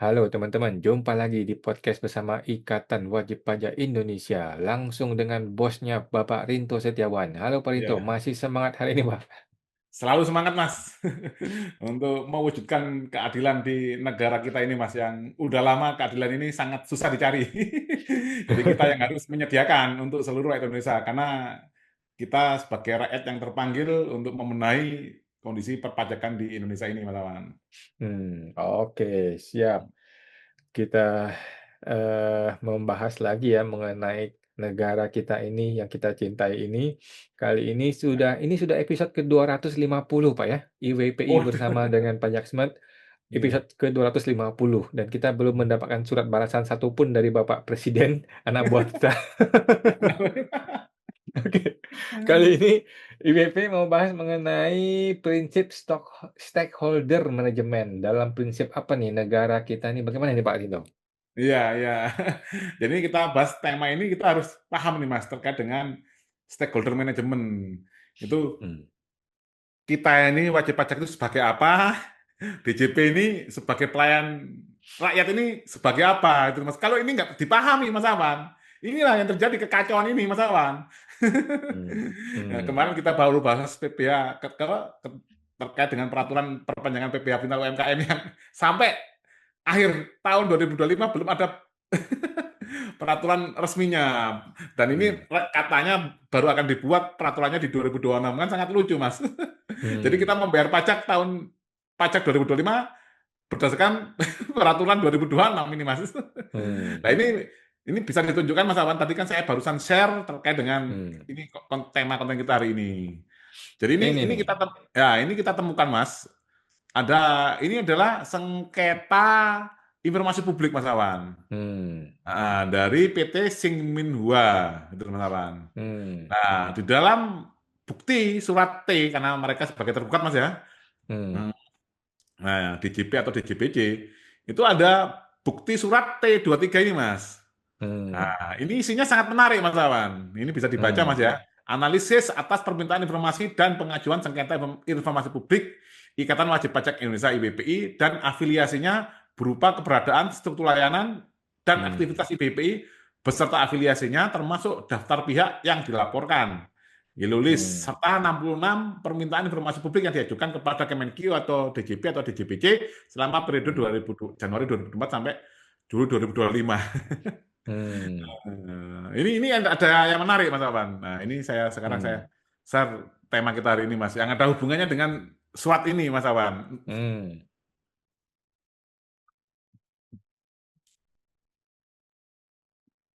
Halo teman-teman, jumpa lagi di podcast bersama Ikatan Wajib Pajak Indonesia, langsung dengan bosnya Bapak Rinto Setiawan. Halo Pak Rinto, Iya, masih semangat hari ini Pak? selalu semangat Mas, untuk mewujudkan keadilan di negara kita ini Mas, yang udah lama keadilan ini sangat susah dicari. Jadi kita yang harus menyediakan untuk seluruh rakyat Indonesia, karena kita sebagai rakyat yang terpanggil untuk membenahi kondisi perpajakan di Indonesia ini Mas Awan. Oke, siap. Kita membahas lagi ya mengenai negara kita ini yang kita cintai ini. Kali ini sudah episode ke-250 Pak ya, IWPI Oh, bersama dengan Pajak Smart, iya. episode ke-250 dan kita belum mendapatkan surat balasan satupun dari Bapak Presiden, anak buah kita. Oke, kali ini IBP mau bahas mengenai prinsip stakeholder manajemen. Dalam prinsip apa nih negara kita ini? Bagaimana nih Pak Rino? Iya, iya. Jadi kita bahas tema ini, kita harus paham nih Mas, terkait dengan stakeholder management. Itu Hmm. kita ini wajib pajak itu sebagai apa, DJP ini sebagai pelayan rakyat ini sebagai apa, itu Mas. Kalau ini nggak dipahami Mas Awan, inilah yang terjadi kekacauan ini Mas Awan. Hmm. Nah, Hmm. kemarin kita baru bahas PPh terkait dengan peraturan perpanjangan PPh final UMKM yang sampai akhir tahun 2025 belum ada peraturan resminya. Dan ini Hmm. katanya baru akan dibuat peraturannya di 2026, kan sangat lucu Mas. Jadi Hmm. kita membayar pajak 2025 berdasarkan peraturan 2026 ini Mas. Hmm. Nah ini bisa ditunjukkan Mas Awan, tadi kan saya barusan share terkait dengan Hmm. ini tema konten kita hari ini. Jadi ini Ini ini nih. kita ini kita temukan Mas, ini adalah sengketa informasi publik Mas Awan. Hmm. Dari PT Sing Minhua itu Mas Awan. Hmm. Nah, di dalam bukti surat T, karena mereka sebagai tergugat Mas ya. Hmm. Hmm. Nah, DJP atau DJPJ itu ada bukti surat T23 ini, Mas. Hmm. Nah, ini isinya sangat menarik, Mas Awan. Ini bisa dibaca, Mas Hmm. ya. Analisis atas permintaan informasi dan pengajuan sengketa informasi publik Ikatan Wajib Pajak Indonesia IWPI dan afiliasinya berupa keberadaan struktur layanan dan Hmm. aktivitas IWPI beserta afiliasinya termasuk daftar pihak yang dilaporkan. Gilulis Hmm. serta 66 permintaan informasi publik yang diajukan kepada Kemenkyu atau DJP atau DJPJ selama periode Hmm. Januari 2024 sampai Juli 2025. Hmm. Ini ada yang menarik Mas Awan. Nah, ini sekarang saya Hmm. share tema kita hari ini Mas, yang ada hubungannya dengan SWOT ini Mas Awan. Hmm.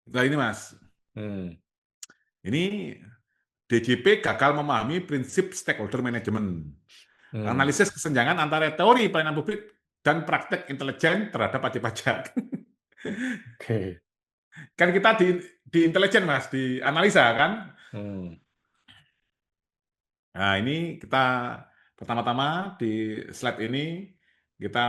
Nah ini Mas, Hmm. ini DJP gagal memahami prinsip stakeholder management. Hmm. Analisis kesenjangan antara teori pelayanan publik dan praktek intelijen terhadap wajib pajak. Oke. Kan kita di intelijen Mas, di analisa kan. Hmm. Nah ini kita pertama-tama di slide ini kita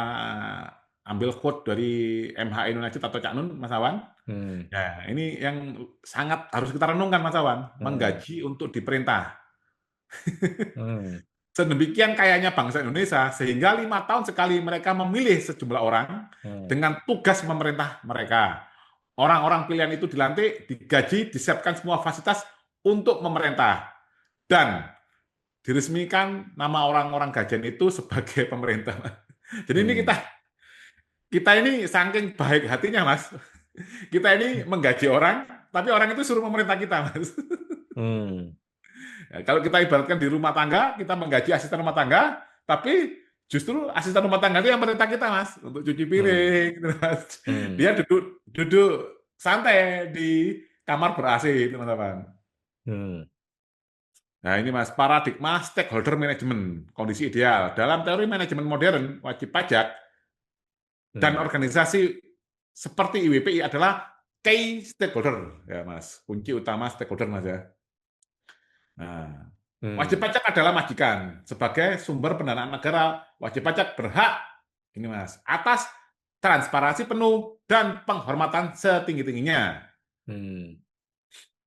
ambil quote dari MHI United atau Cak Nun, Mas Awan. Hmm. Ya, ini yang sangat harus kita renungkan, Mas Awan. Hmm. Menggaji untuk diperintah. Hmm. Sedemikian kayanya bangsa Indonesia, sehingga 5 tahun sekali mereka memilih sejumlah orang Hmm. dengan tugas memerintah mereka. Orang-orang pilihan itu dilantik, digaji, disiapkan semua fasilitas untuk memerintah. Dan diresmikan nama orang-orang gajian itu sebagai pemerintah. Jadi ini kita Hmm. kita ini saking baik hatinya, Mas. Kita ini menggaji orang, tapi orang itu suruh memerintah kita, Mas. Hmm. Ya, kalau kita ibaratkan di rumah tangga, kita menggaji asisten rumah tangga, tapi justru asisten rumah tangga itu yang memerintah kita, Mas, untuk cuci Hmm. piring, gitu, Mas. Hmm. Dia duduk duduk santai di kamar ber-AC, teman-teman. Hmm. Nah, ini Mas, paradigma stakeholder management, kondisi ideal. Dalam teori manajemen modern, wajib pajak dan Hmm. organisasi seperti IWPI adalah key stakeholder, ya Mas, kunci utama stakeholder, Mas ya. Nah, wajib Hmm. pajak adalah majikan. Sebagai sumber pendanaan negara, wajib pajak berhak, ini Mas, atas transparansi penuh dan penghormatan setinggi-tingginya. Hmm.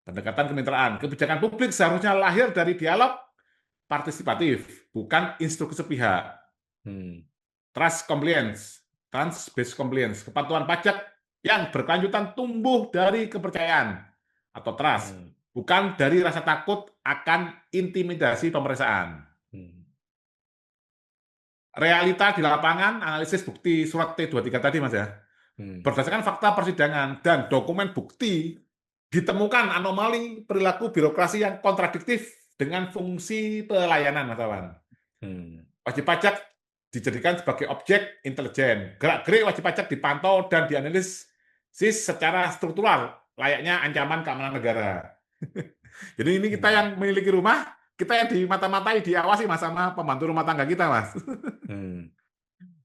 Pendekatan kemitraan. Kebijakan publik seharusnya lahir dari dialog partisipatif, bukan instruksi sepihak. Hmm. Trust compliance. trust-based compliance, kepatuhan pajak yang berkelanjutan tumbuh dari kepercayaan atau trust, Hmm. bukan dari rasa takut akan intimidasi pemeriksaan. Hmm. Realita di lapangan, analisis bukti surat T23 tadi, Mas ya. Hmm. Berdasarkan fakta persidangan dan dokumen bukti, ditemukan anomali perilaku birokrasi yang kontradiktif dengan fungsi pelayanan, Mas Awan. Hmm. Wajib pajak dijadikan sebagai objek intelijen. Gerak-gerik wajib pajak dipantau dan dianalisis secara struktural, layaknya ancaman keamanan negara. Jadi ini kita Hmm. yang memiliki rumah, kita yang dimata-matai, diawasi, Mas, sama pembantu rumah tangga kita, Mas. Hmm.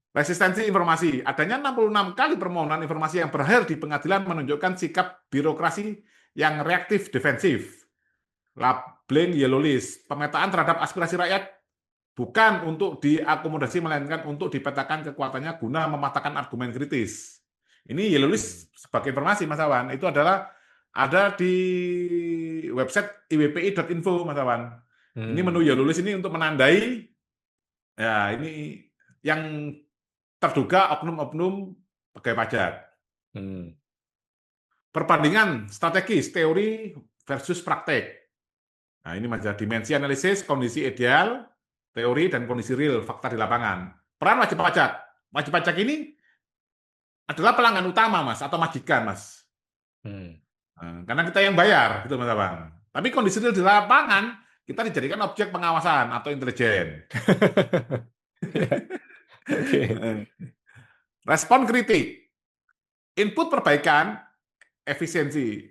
Resistensi informasi. Adanya 66 kali permohonan informasi yang berakhir di pengadilan menunjukkan sikap birokrasi yang reaktif defensif. Labeling yellow list. Pemetaan terhadap aspirasi rakyat bukan untuk diakomodasi, melainkan untuk dipetakan kekuatannya guna mematahkan argumen kritis. Ini yellow Hmm. list sebagai informasi, Mas Awan. Itu adalah ada di website iwpi.info, Mas Awan. Ini menu Hmm. yellow list ini untuk menandai, ya ini yang terduga oknum-oknum pegawai pajak. Hmm. Perbandingan strategis, teori versus praktek. Nah, ini masalah dimensi analisis, kondisi ideal, teori, dan kondisi real, fakta di lapangan. Peran wajib pajak. Wajib pajak ini adalah pelanggan utama, Mas, atau majikan, Mas. Hmm. Karena kita yang bayar, gitu, Mas Abang. Tapi kondisi real di lapangan, kita dijadikan objek pengawasan atau intelijen. Ya, oke. Respon kritik. Input perbaikan, efisiensi.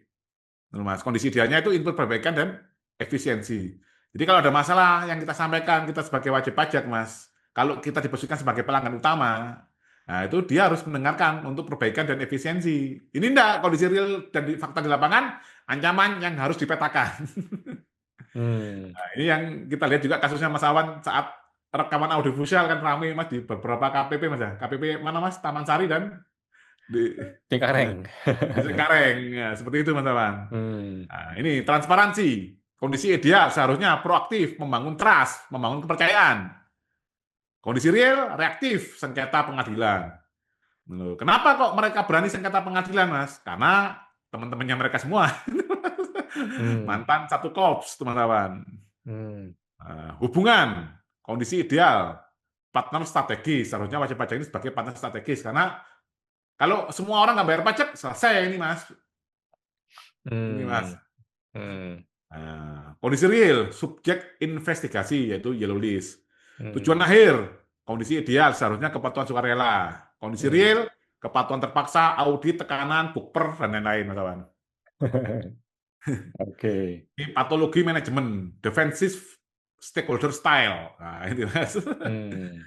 Mas, kondisi idealnya itu input perbaikan dan efisiensi. Jadi kalau ada masalah yang kita sampaikan, kita sebagai wajib pajak, Mas, kalau kita diposisikan sebagai pelanggan utama, nah itu dia harus mendengarkan untuk perbaikan dan efisiensi. Ini enggak, kondisi real dan fakta di lapangan, ancaman yang harus dipetakan. Hmm. Nah, ini yang kita lihat juga kasusnya Mas Awan saat rekaman audiovisual kan ramai, Mas, di beberapa KPP, Mas ya. KPP mana, Mas? Taman Sari dan di Cengkareng. di Cengkareng. Ya, seperti itu, Mas Awan. Hmm. Nah, ini transparansi. Kondisi ideal seharusnya proaktif, membangun trust, membangun kepercayaan. Kondisi real, reaktif, sengketa pengadilan. Loh, kenapa kok mereka berani sengketa pengadilan, Mas? Karena teman-temannya mereka semua. Hmm. Mantan satu korps, teman-teman. Hmm. Hubungan, kondisi ideal, partner strategis. Seharusnya wajib pajak ini sebagai partner strategis. Karena kalau semua orang nggak bayar pajak, selesai ini, Mas. Ini, Mas. Hmm. Hmm. Kondisi real, subjek investigasi, yaitu yellow list. Tujuan Hmm. akhir, kondisi ideal, seharusnya kepatuhan sukarela. Kondisi Hmm. real, kepatuhan terpaksa, audit, tekanan, bukper, dan lain-lain, Mas Awan. Oke. Ini patologi manajemen, defensive stakeholder style. Nah, ini, Mas. Hmm.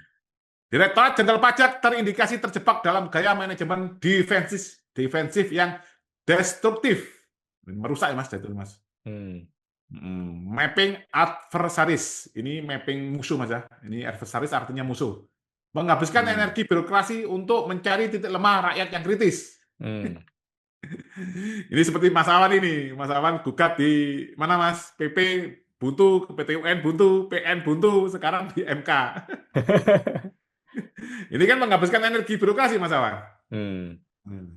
Direktorat Jenderal Pajak terindikasi terjebak dalam gaya manajemen defensif yang destruktif. Merusak ya, Mas, itu, Mas. Hmm. Mapping adversaries. Ini mapping musuh, Mas ya. Ini adversaries artinya musuh. Menghabiskan Hmm. energi birokrasi untuk mencari titik lemah rakyat yang kritis. Hmm. Ini seperti Mas Awan ini. Mas Awan gugat di mana, Mas? PP buntu, PT UN buntu, PN buntu, sekarang di MK. Ini kan menghabiskan energi birokrasi, Mas Awan. Hmm. Hmm.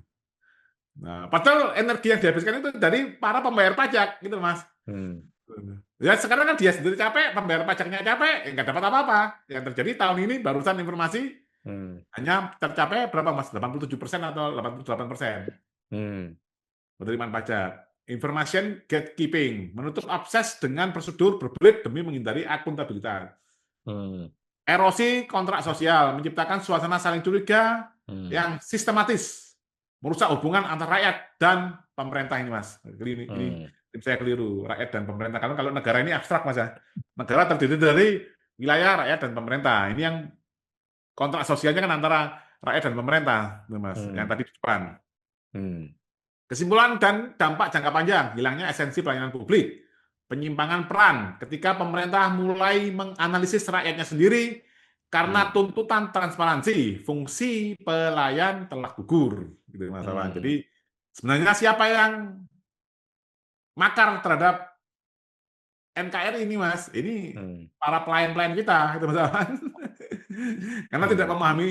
Nah, padahal energi yang dihabiskan itu dari para pembayar pajak, gitu, Mas. Hmm. Ya sekarang kan dia sendiri capek, pembayar pajaknya capek, nggak dapat apa-apa. Yang terjadi tahun ini barusan informasi Hmm. hanya tercapai berapa, Mas? 87% atau 88% Hmm. penerimaan pajak. Information gatekeeping, menutup akses dengan prosedur berbelit demi menghindari akuntabilitas. Hmm. Erosi kontrak sosial, menciptakan suasana saling curiga Hmm. yang sistematis, merusak hubungan antara rakyat dan pemerintah ini, Mas. Ini Hmm. saya keliru, rakyat dan pemerintah. Kalau negara ini abstrak, Mas ya. Negara terdiri dari wilayah, rakyat, dan pemerintah. Ini yang kontrak sosialnya kan antara rakyat dan pemerintah, Mas. Yang Hmm. tadi di depan. Hmm. Kesimpulan dan dampak jangka panjang, hilangnya esensi pelayanan publik, penyimpangan peran ketika pemerintah mulai menganalisis rakyatnya sendiri karena Hmm. tuntutan transparansi, fungsi pelayan telah gugur, gitu, Mas Awan. Hmm. Jadi sebenarnya siapa yang makar terhadap NKRI ini, Mas? Ini Hmm. para pelayan-pelayan kita, gitu, Mas Awan. Karena tidak Hmm. memahami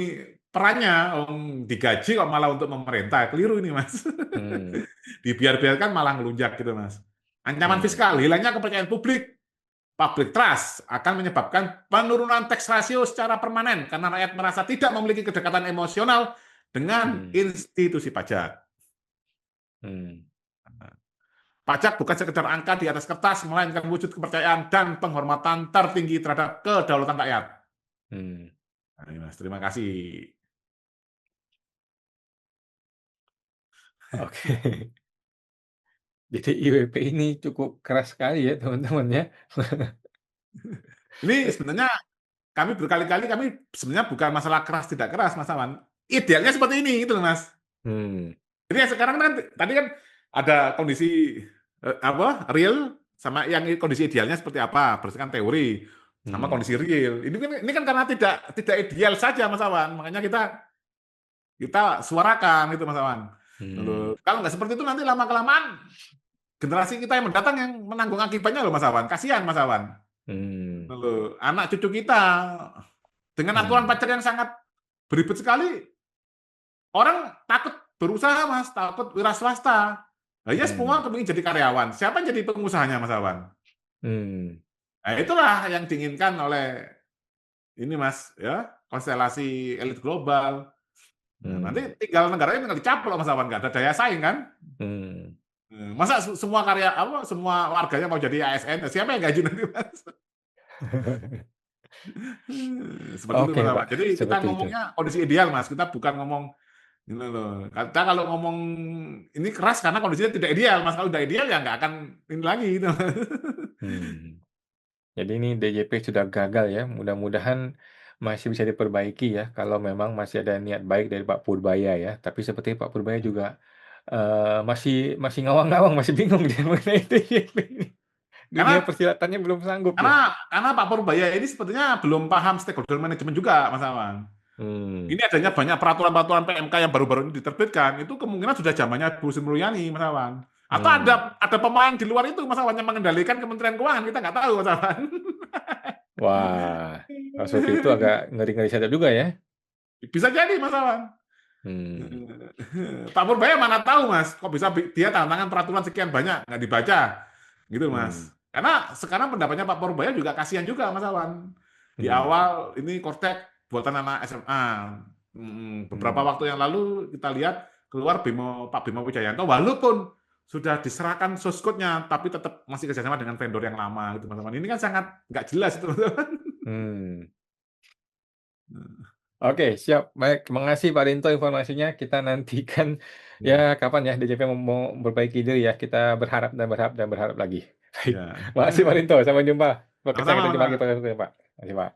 perannya, digaji kok malah untuk memerintah, keliru ini Mas. Hmm. Dibiar-biarkan malah ngelunjak gitu Mas. Ancaman Hmm. fiskal, hilangnya kepercayaan publik, public trust akan menyebabkan penurunan tax ratio secara permanen karena rakyat merasa tidak memiliki kedekatan emosional dengan Hmm. institusi pajak. Hmm. Pajak bukan sekedar angka di atas kertas, melainkan wujud kepercayaan dan penghormatan tertinggi terhadap kedaulatan rakyat. Hmm. Nah, ini Mas, terima kasih. Oke. Jadi IWP ini cukup keras sekali ya teman-teman ya. Ini sebenarnya kami sebenarnya bukan masalah keras tidak keras, Mas Awan. Idealnya seperti ini, gitu loh, Mas. Hmm. Jadi yang sekarang kan tadi kan ada kondisi apa real sama yang kondisi idealnya seperti apa berdasarkan teori sama Hmm. kondisi real. Ini kan karena tidak ideal saja Mas Awan, makanya kita suarakan gitu Mas Awan. Hmm. Lalu, kalau nggak seperti itu nanti lama kelamaan generasi kita yang mendatang yang menanggung akibatnya loh Mas Awan. Kasihan Mas Awan. Hmm. Lalu, anak cucu kita dengan aturan Hmm. pajak yang sangat beribet sekali, orang takut berusaha Mas, takut wira swasta. Nah, ya semua Hmm. kepingin jadi karyawan. Siapa yang jadi pengusahanya Mas Awan? Hmm. Nah, itulah yang diinginkan oleh ini Mas, ya konstelasi elit global. Nah, Hmm. nanti tinggal negaranya tinggal dicaplok Mas Awan, nggak ada daya saing kan? Hmm. Masa semua karya apa semua warganya mau jadi ASN? Siapa yang gaji nanti Mas? Seperti itu Oke Mas Awan. Pak, Jadi kita seperti itu. ngomongnya kondisi ideal Mas. Kita bukan ngomong ini loh. Kita kalau ngomong ini keras karena kondisinya tidak ideal Mas. Kalau udah ideal ya nggak akan ini lagi gitu. Hmm. Jadi ini DJP sudah gagal ya, mudah-mudahan masih bisa diperbaiki ya, kalau memang masih ada niat baik dari Pak Purbaya ya. Tapi seperti Pak Purbaya juga, masih masih ngawang-ngawang, masih bingung dia mengenai DJP ini. Dunia Karena persilatannya belum sanggup dia. karena Pak Purbaya ini sepertinya belum paham stakeholder management juga Mas Awan. Hmm. Ini adanya banyak peraturan-peraturan PMK yang baru-baru ini diterbitkan, itu kemungkinan sudah zamannya Bu Sri Mulyani, Mas Awan. Atau Hmm. ada pemain di luar itu, Mas Awan, yang mengendalikan Kementerian Keuangan, kita nggak tahu, Mas Awan. Wah, kalau seperti itu agak ngeri-ngeri sedap juga ya. Bisa jadi, Mas Awan. Hmm. Pak Purbaya mana tahu, Mas, kok bisa dia tantangan peraturan sekian banyak, nggak dibaca. Gitu, Hmm. Mas. Karena sekarang pendapatnya Pak Purbaya juga kasihan juga, Mas Awan. Di Hmm. awal, ini Kortek buatan anak SMA. Beberapa Hmm. waktu yang lalu kita lihat keluar Pak Bimo Wijayanto, walaupun sudah diserahkan source code-nya, tapi tetap masih kerjasama dengan vendor yang lama, gitu, Mas Awan. Ini kan sangat nggak jelas itu, Mas Awan. Hmm. Oke, siap. Baik, terima kasih Pak Rinto informasinya. Kita nantikan ya Ya, kapan ya DJP mau memperbaiki diri ya. Kita berharap dan berharap dan berharap lagi. Baik. ya. Makasih Pak Rinto. Sampai jumpa. Podcast Sama-sama, kita Mas jumpa lagi Awan. Pak. Terima kasih Pak.